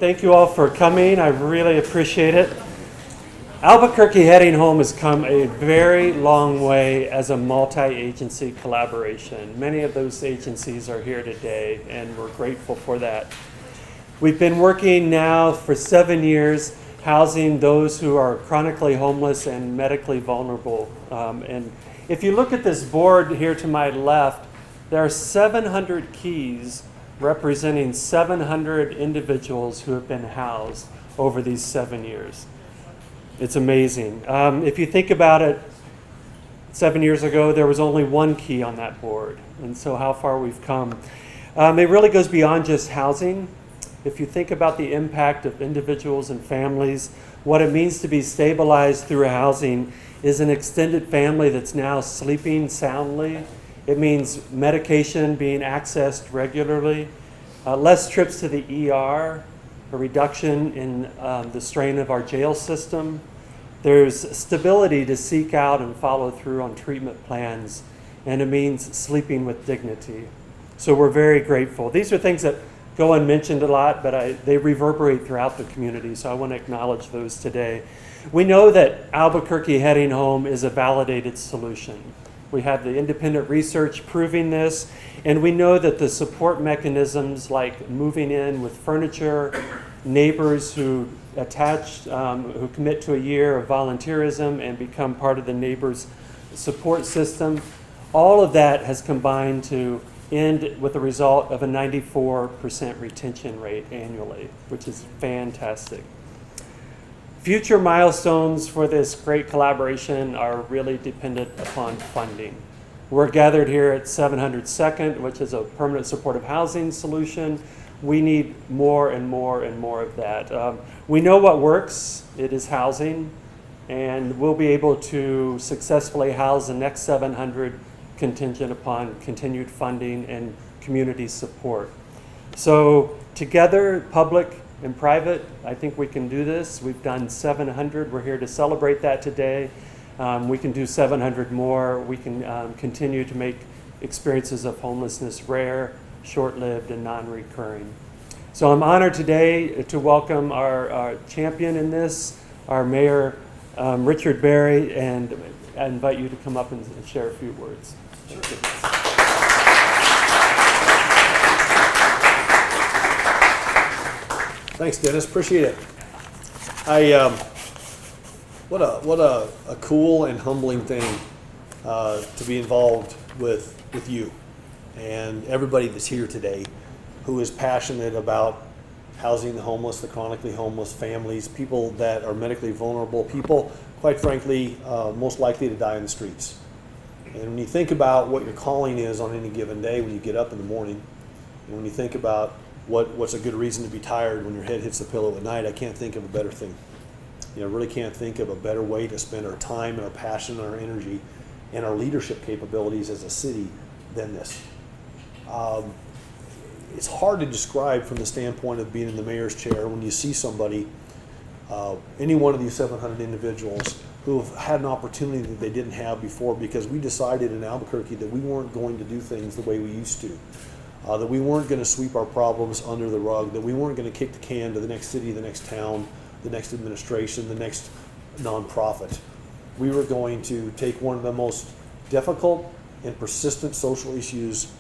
Thank you all for coming. I really appreciate it. Albuquerque Heading Home has come a very long way as a multi-agency collaboration. Many of those agencies are here today, and we're grateful for that. We've been working now for 7 years housing those who are chronically homeless and medically vulnerable. And if you look at this board here to my left, there are 700 keys representing 700 individuals who have been housed over these 7 years. It's amazing. If you think about it, 7 years ago, there was only one key on that board. And so how far we've come. It really goes beyond just housing. If you think about the impact of individuals and families, what it means to be stabilized through housing is an extended family that's now sleeping soundly. It means medication being accessed regularly, less trips to the ER, a reduction in the strain of our jail system. There's stability to seek out and follow through on treatment plans, and it means sleeping with dignity. So we're very grateful. These are things that go unmentioned a lot, but they reverberate throughout the community, so I want to acknowledge those today. We know that Albuquerque Heading Home is a validated solution. We have the independent research proving this, and we know that the support mechanisms like moving in with furniture, neighbors who who commit to a year of volunteerism and become part of the neighbors' support system, all of that has combined to end with the result of a 94% retention rate annually, which is fantastic. Future milestones for this great collaboration are really dependent upon funding. We're gathered here at 700 Second, which is a permanent supportive housing solution. We need more and more and more of that. We know what works. It is housing, and we'll be able to successfully house the next 700 contingent upon continued funding and community support. So together, public and private, I think we can do this. We've done 700. We're here to celebrate that today. We can do 700 more. We can continue to make experiences of homelessness rare, short-lived, and non-recurring. So I'm honored today to welcome our champion in this, our Mayor, Richard Berry, and I invite you to come up and share a few words. Sure. Thanks, Dennis. Appreciate it. What a cool and humbling thing to be involved with you and everybody that's here today who is passionate about housing the homeless, the chronically homeless, families, people that are medically vulnerable, people, quite frankly, most likely to die in the streets. And when you think about what your calling is on any given day when you get up in the morning, and when you think about what's a good reason to be tired when your head hits the pillow at night, I can't think of a better thing. I really can't think of a better way to spend our time and our passion and our energy and our leadership capabilities as a city than this. It's hard to describe from the standpoint of being in the mayor's chair when you see somebody, any one of these 700 individuals who have had an opportunity that they didn't have before, because we decided in Albuquerque that we weren't going to do things the way we used to. That we weren't going to sweep our problems under the rug, that we weren't going to kick the can to the next city, the next town, the next administration, the next nonprofit. We were going to take one of the most difficult and persistent social issues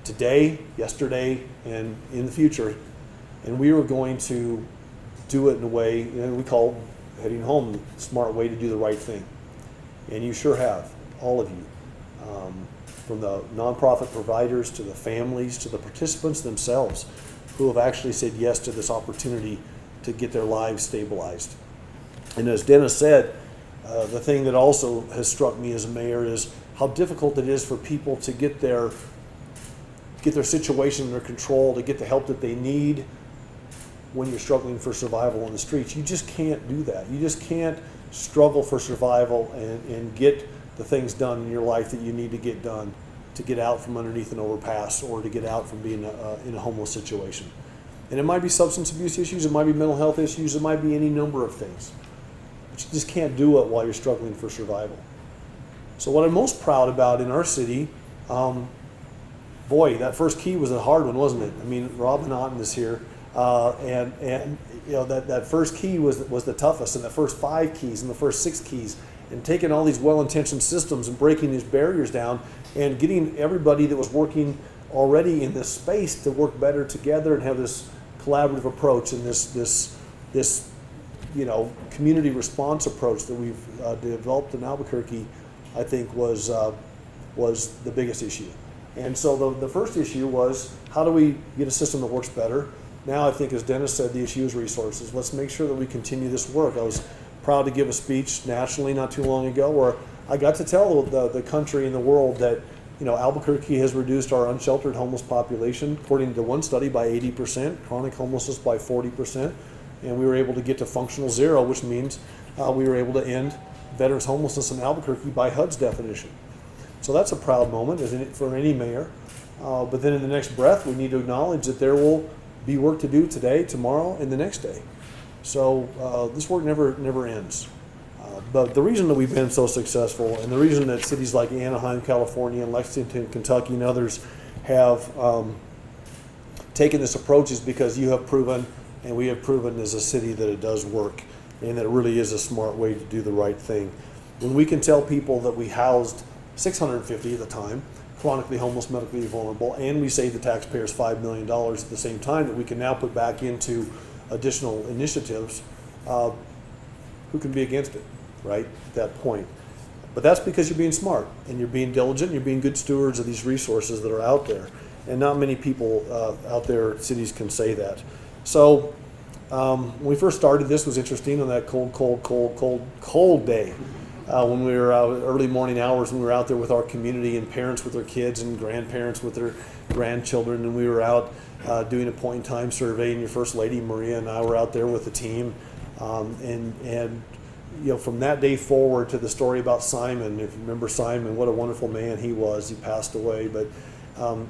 today, yesterday, and in the future, and we were going to do it in a way we call heading home, the smart way to do the right thing. And you sure have, all of you. From the nonprofit providers to the families to the participants themselves who have actually said yes to this opportunity to get their lives stabilized. And as Dennis said, the thing that also has struck me as a mayor is how difficult it is for people to get their situation under control, to get the help that they need when you're struggling for survival on the streets. You just can't do that. You just can't struggle for survival and get the things done in your life that you need to get done to get out from underneath an overpass or to get out from being in a homeless situation. And it might be substance abuse issues, it might be mental health issues, it might be any number of things. But you just can't do it while you're struggling for survival. So what I'm most proud about in our city, boy, that first key was a hard one, wasn't it? I mean, Rob Naughton is here. And you know, that first key was the toughest, and the first 5 keys and the first 6 keys, and taking all these well-intentioned systems and breaking these barriers down and getting everybody that was working already in this space to work better together and have this collaborative approach and this you know, community response approach that we've developed in Albuquerque, I think was the biggest issue. And so the first issue was, how do we get a system that works better? Now I think, as Dennis said, the issue is resources. Let's make sure that we continue this work. I was proud to give a speech nationally not too long ago where I got to tell the country and the world that, you know, Albuquerque has reduced our unsheltered homeless population, according to one study, by 80%, chronic homelessness by 40%, and we were able to get to functional zero, which means we were able to end veterans homelessness in Albuquerque by HUD's definition. So that's a proud moment, isn't it, for any mayor? But then in the next breath, we need to acknowledge that there will be work to do today, tomorrow, and the next day. So this work never ends. But the reason that we've been so successful, and the reason that cities like Anaheim, California, and Lexington, Kentucky, and others have taken this approach is because you have proven, and we have proven as a city, that it does work, and that it really is a smart way to do the right thing. When we can tell people that we housed 650 at the time, chronically homeless, medically vulnerable, and we saved the taxpayers $5 million at the same time that we can now put back into additional initiatives, who can be against it, right, at that point? But that's because you're being smart, and you're being diligent, and you're being good stewards of these resources that are out there. And not many people out there, cities, can say that. So when we first started, this was interesting on that cold day. When we were out early morning hours, when we were out there with our community and parents with their kids and grandparents with their grandchildren, and we were out doing a point in time survey, and your First Lady Maria and I were out there with the team, and you know, from that day forward to the story about Simon. If you remember Simon, what a wonderful man he was. He passed away, but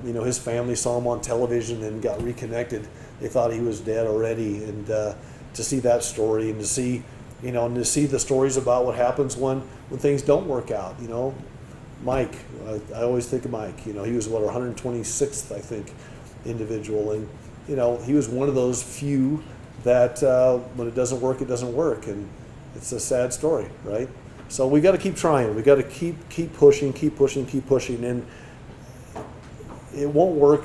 you know, his family saw him on television and got reconnected. They thought he was dead already, and to see that story, and to see, you know, and to see the stories about what happens when things don't work out. You know, Mike, I always think of Mike. You know, he was what, 126th, I think, individual, and you know, he was one of those few that when it doesn't work, it doesn't work, and it's a sad story, right? So we got to keep trying. We got to keep pushing, and it won't work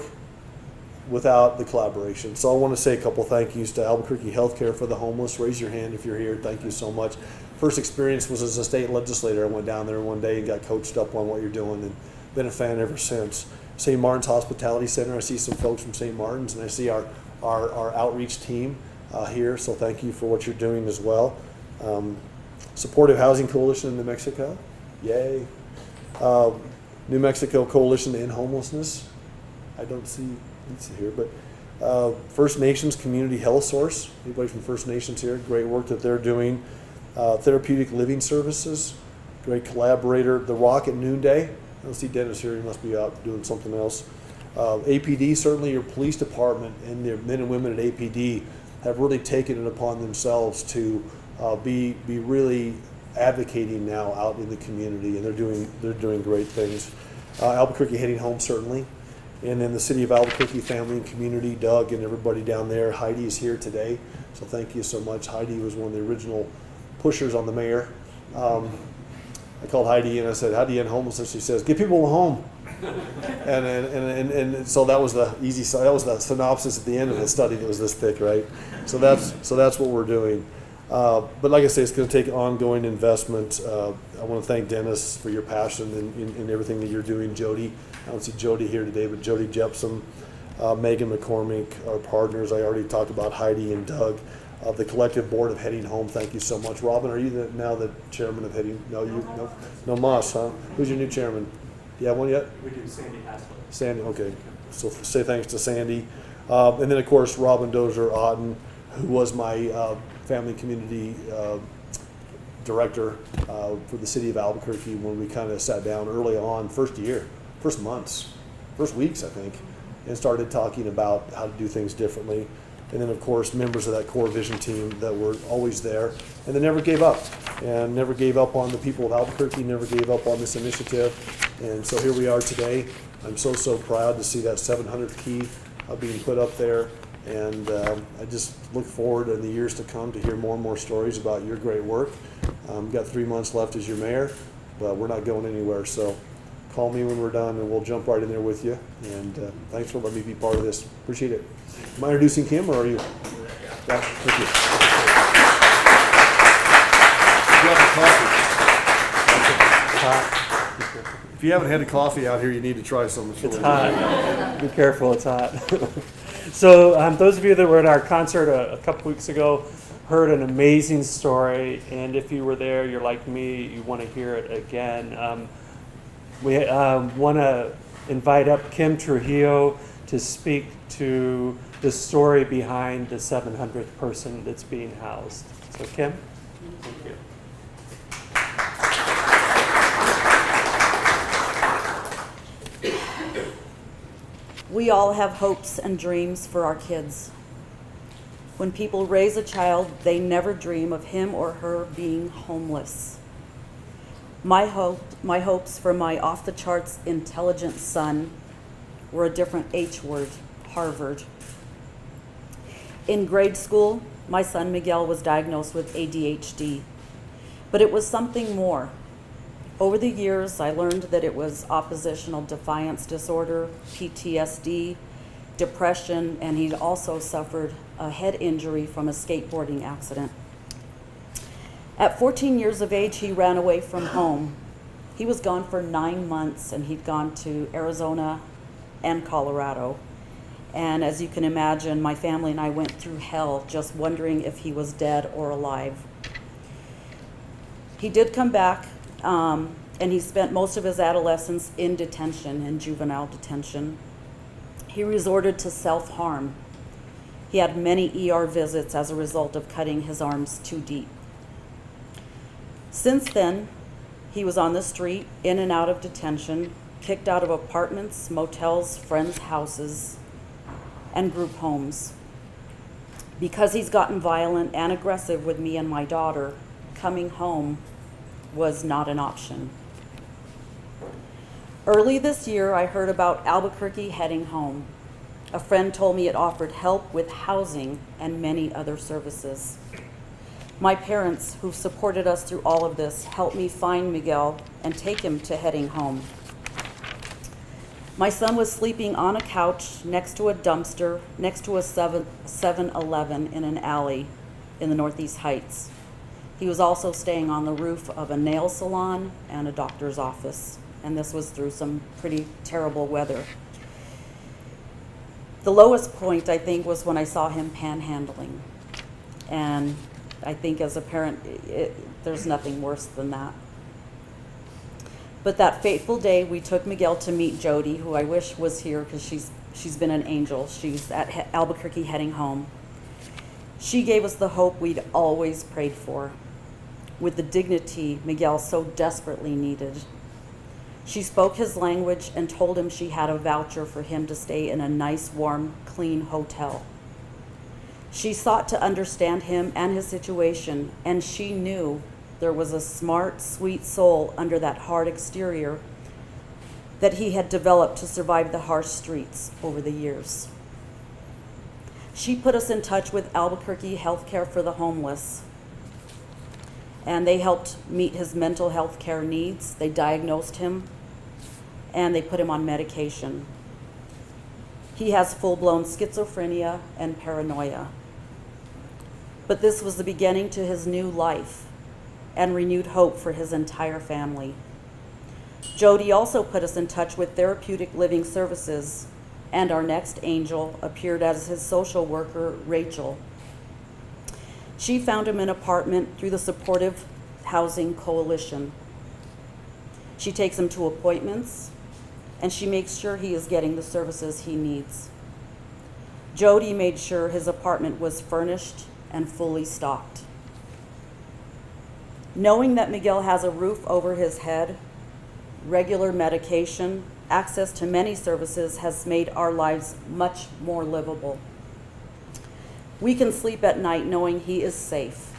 without the collaboration. So I want to say a couple thank yous to Albuquerque Healthcare for the homeless. Raise your hand if you're here. Thank you so much. First experience was as a state legislator. I went down there one day and got coached up on what you're doing, and been a fan ever since. St. Martin's Hospitality Center, I see some folks from St. Martin's, and I see our outreach team here, so thank you for what you're doing as well. Supportive Housing Coalition in New Mexico, yay. New Mexico Coalition to End Homelessness, I don't see here, but First Nations Community Healthsource, anybody from First Nations here, great work that they're doing. Therapeutic Living Services, great collaborator. The Rock at NoonDay, I don't see Dennis here, he must be out doing something else. APD, certainly your police department and the men and women at APD have really taken it upon themselves to be really advocating now out in the community, and they're doing great things. Albuquerque Heading Home, certainly. And then the City of Albuquerque Family and Community, Doug and everybody down there. Heidi is here today, so thank you so much. Heidi was one of the original pushers on the mayor. I called Heidi and I said, "How do you end homelessness?" She says, "Get people a home." and so that was the easy side. That was the synopsis at the end of the study that was this thick, right? So that's what we're doing. But like I say, it's going to take ongoing investment. I want to thank Dennis for your passion in everything that you're doing. Jody, I don't see Jody here today, but Jody Jepson, Megan McCormick, our partners. I already talked about Heidi and Doug. The collective board of Heading Home, thank you so much. Robin, are you now the chairman of Heading? No, Moss, huh? Who's your new chairman? Do you have one yet? We do, Sandy Haslett. Sandy, okay. So say thanks to Sandy. And then, of course, Robin Dozier Otten, who was my family community director for the City of Albuquerque when we kind of sat down early on, first months, first weeks, I think, and started talking about how to do things differently. And then, of course, members of that core vision team that were always there, and they never gave up, and never gave up on the people of Albuquerque, never gave up on this initiative. And so here we are today. I'm so proud to see that 700th key being put up there, And I just look forward in the years to come to hear more and more stories about your great work. We've got 3 months left as your mayor, but we're not going anywhere. So call me when we're done, and we'll jump right in there with you. And thanks for letting me be part of this. Appreciate it. Am I introducing Kim, or are you? Yeah, thank you. If you haven't had a coffee out here, you need to try some. It's hot. Be careful, it's hot. So those of you that were at our concert a couple weeks ago heard an amazing story, and if you were there, you're like me, you want to hear it again. We want to invite up Kim Trujillo to speak to the story behind the 700th person that's being housed. So Kim? Thank you. We all have hopes and dreams for our kids. When people raise a child, they never dream of him or her being homeless. My hopes for my off-the-charts intelligent son were a different H word, Harvard. In grade school, my son Miguel was diagnosed with ADHD, but it was something more. Over the years, I learned that it was oppositional defiance disorder, PTSD, depression, and he'd also suffered a head injury from a skateboarding accident. At 14 years of age, he ran away from home. He was gone for 9 months, and he'd gone to Arizona and Colorado. And as you can imagine, my family and I went through hell just wondering if he was dead or alive. He did come back. And he spent most of his adolescence in detention, in juvenile detention. He resorted to self-harm. He had many ER visits as a result of cutting his arms too deep. Since then, he was on the street, in and out of detention, kicked out of apartments, motels, friends' houses, and group homes. Because he's gotten violent and aggressive with me and my daughter, coming home was not an option. Early this year, I heard about Albuquerque Heading Home. A friend told me it offered help with housing and many other services. My parents, who supported us through all of this, helped me find Miguel and take him to Heading Home. My son was sleeping on a couch next to a dumpster, next to a 7-Eleven in an alley in the Northeast Heights. He was also staying on the roof of a nail salon and a doctor's office, and this was through some pretty terrible weather. The lowest point, I think, was when I saw him panhandling. And I think as a parent, there's nothing worse than that. But that fateful day, we took Miguel to meet Jody, who I wish was here because she's been an angel. She's at Albuquerque Heading Home. She gave us the hope we'd always prayed for, with the dignity Miguel so desperately needed. She spoke his language and told him she had a voucher for him to stay in a nice, warm, clean hotel. She sought to understand him and his situation, and she knew there was a smart, sweet soul under that hard exterior that he had developed to survive the harsh streets over the years. She put us in touch with Albuquerque Healthcare for the homeless, and they helped meet his mental health care needs. They diagnosed him, and they put him on medication. He has full-blown schizophrenia and paranoia. But this was the beginning to his new life and renewed hope for his entire family. Jody also put us in touch with Therapeutic Living Services, and our next angel appeared as his social worker, Rachel. She found him an apartment through the Supportive Housing Coalition. She takes him to appointments, and she makes sure he is getting the services he needs. Jody made sure his apartment was furnished and fully stocked. Knowing that Miguel has a roof over his head, regular medication, access to many services has made our lives much more livable. We can sleep at night knowing he is safe.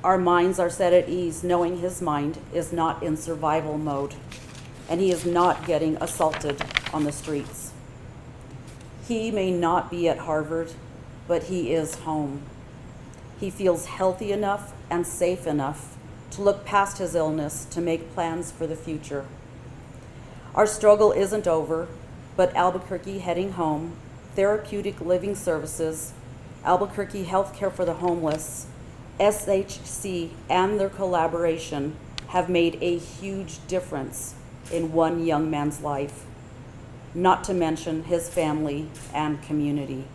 Our minds are set at ease knowing his mind is not in survival mode and he is not getting assaulted on the streets. He may not be at Harvard, but he is home. He feels healthy enough and safe enough to look past his illness to make plans for the future. Our struggle isn't over, but Albuquerque Heading Home, Therapeutic Living Services, Albuquerque Healthcare for the Homeless, SHC, and their collaboration have made a huge difference in one young man's life, not to mention his family and community.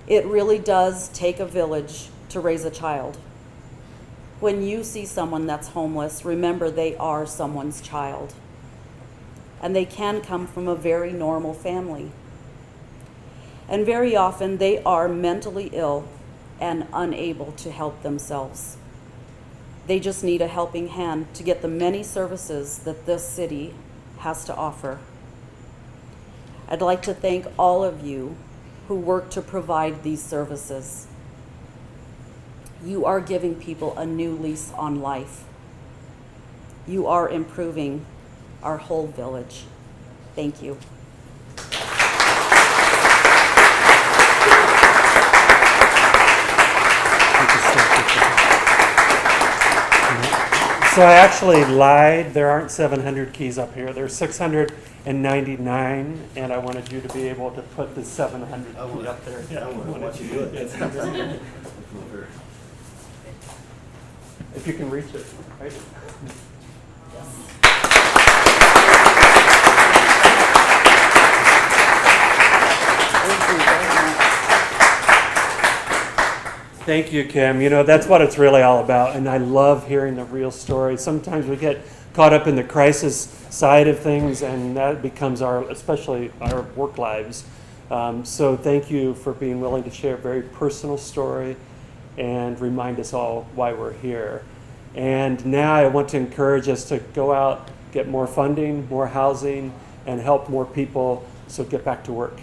It really does take a village to raise a child. When you see someone that's homeless, remember they are someone's child. And they can come from a very normal family. And very often they are mentally ill and unable to help themselves. They just need a helping hand to get the many services that this city has to offer. I'd like to thank all of you who work to provide these services. You are giving people a new lease on life. You are improving our whole village. Thank you. So I actually lied. There aren't 700 keys up here. There's 699, and I wanted you to be able to put the 700 key up there. I want to watch you do it. If you can reach it, right? Thank you, Kim. You know, that's what it's really all about, and I love hearing the real stories. Sometimes we get caught up in the crisis side of things, and that becomes especially our work lives. So thank you for being willing to share a very personal story and remind us all why we're here. And now I want to encourage us to go out, get more funding, more housing, and help more people, so get back to work.